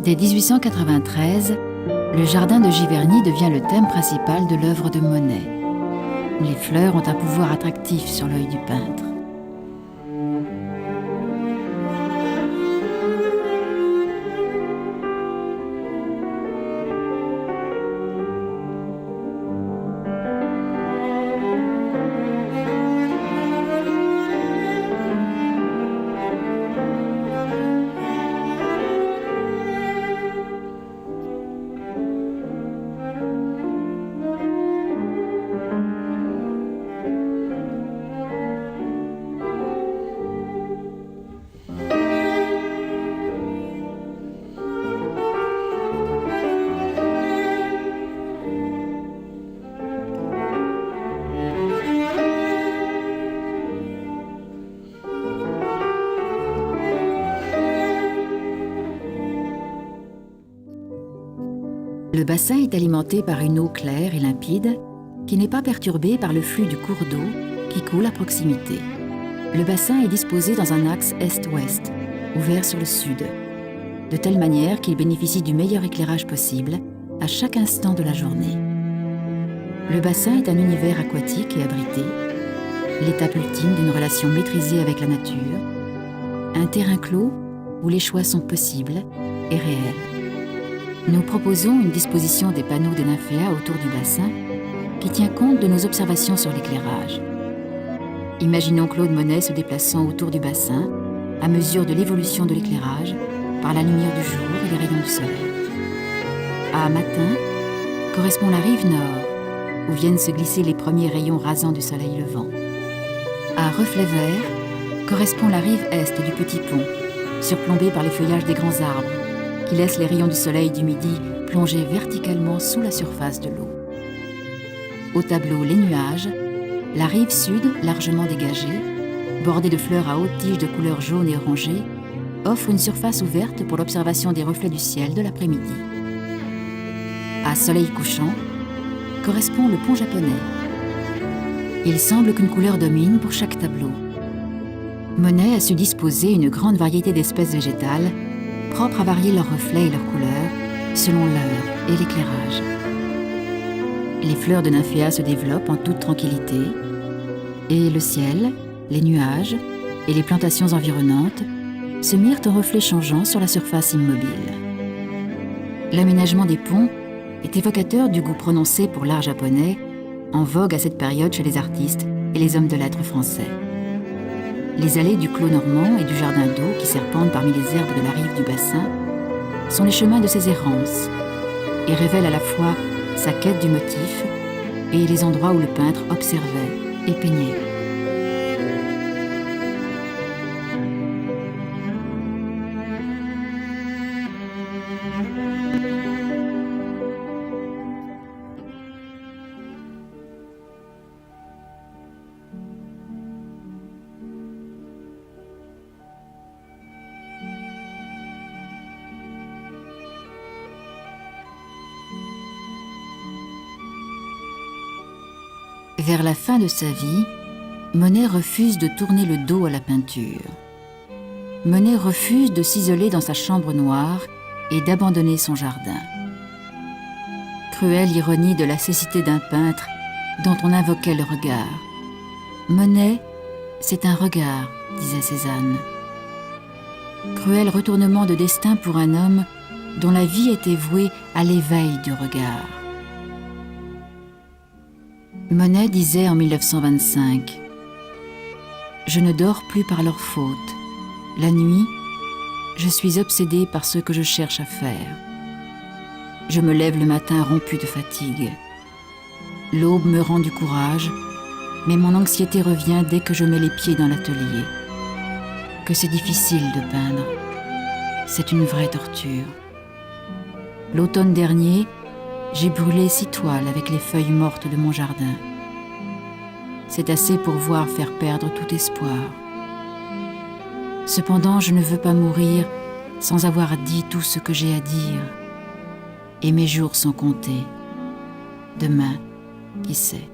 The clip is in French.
Dès 1893, le jardin de Giverny devient le thème principal de l'œuvre de Monet. Les fleurs ont un pouvoir attractif sur l'œil du peintre. Le bassin est alimenté par une eau claire et limpide qui n'est pas perturbée par le flux du cours d'eau qui coule à proximité. Le bassin est disposé dans un axe est-ouest, ouvert sur le sud, de telle manière qu'il bénéficie du meilleur éclairage possible à chaque instant de la journée. Le bassin est un univers aquatique et abrité, l'étape ultime d'une relation maîtrisée avec la nature, un terrain clos où les choix sont possibles et réels. Nous proposons une disposition des panneaux des nymphéas autour du bassin qui tient compte de nos observations sur l'éclairage. Imaginons Claude Monet se déplaçant autour du bassin à mesure de l'évolution de l'éclairage par la lumière du jour et les rayons du soleil. À matin correspond la rive nord, où viennent se glisser les premiers rayons rasants du soleil levant. À reflet vert correspond la rive est du petit pont, surplombée par les feuillages des grands arbres, qui laisse les rayons du soleil du midi plonger verticalement sous la surface de l'eau. Au tableau Les Nuages, la rive sud, largement dégagée, bordée de fleurs à hautes tiges de couleur jaune et orangée, offre une surface ouverte pour l'observation des reflets du ciel de l'après-midi. À soleil couchant, correspond le pont japonais. Il semble qu'une couleur domine pour chaque tableau. Monet a su disposer une grande variété d'espèces végétales propres à varier leurs reflets et leurs couleurs selon l'heure et l'éclairage. Les fleurs de nymphéas se développent en toute tranquillité et le ciel, les nuages et les plantations environnantes se mirent en reflets changeants sur la surface immobile. L'aménagement des ponts est évocateur du goût prononcé pour l'art japonais, en vogue à cette période chez les artistes et les hommes de lettres français. Les allées du clos normand et du jardin d'eau qui serpentent parmi les herbes de la rive du bassin sont les chemins de ses errances et révèlent à la fois sa quête du motif et les endroits où le peintre observait et peignait. Vers la fin de sa vie, Monet refuse de tourner le dos à la peinture. Monet refuse de s'isoler dans sa chambre noire et d'abandonner son jardin. Cruelle ironie de la cécité d'un peintre dont on invoquait le regard. Monet, c'est un regard, disait Cézanne. Cruel retournement de destin pour un homme dont la vie était vouée à l'éveil du regard. Monet disait en 1925 « Je ne dors plus par leur faute. La nuit, je suis obsédé par ce que je cherche à faire. Je me lève le matin rompu de fatigue. L'aube me rend du courage mais mon anxiété revient dès que je mets les pieds dans l'atelier. Que c'est difficile de peindre. C'est une vraie torture. L'automne dernier, j'ai brûlé 6 toiles avec les feuilles mortes de mon jardin. C'est assez pour voir faire perdre tout espoir. Cependant, je ne veux pas mourir sans avoir dit tout ce que j'ai à dire. Et mes jours sont comptés. Demain, qui sait ?